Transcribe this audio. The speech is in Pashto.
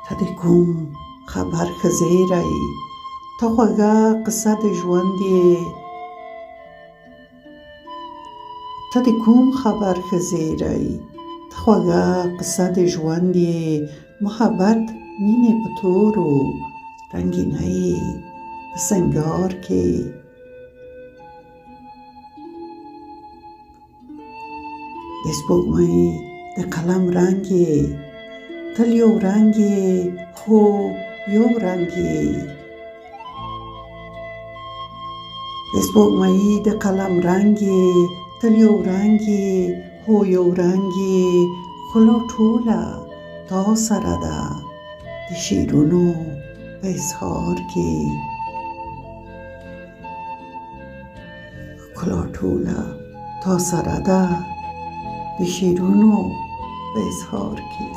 ته د کوم خبر ښه زیری، ته خوږه قصه د ژوند یې. ته د کوم خبر ښه زیری، ته خوږه قصه د ژوند یې. محبت مینې په تورو، رنګینۍ په سنګار کې. د سپوږمۍ د قلم رنګ یې، تل یو رنګ یې، هو یو رنګ یې. د سپوږمۍ د قلم رنګ یې، تل یو رنګ یې، هو یو رنګ یې. ښکلا ټوله تا سره ده، د شعرونو په اظهار کې. ښکلا ټوله تا سره ده، د شعرونو په اظهار کې.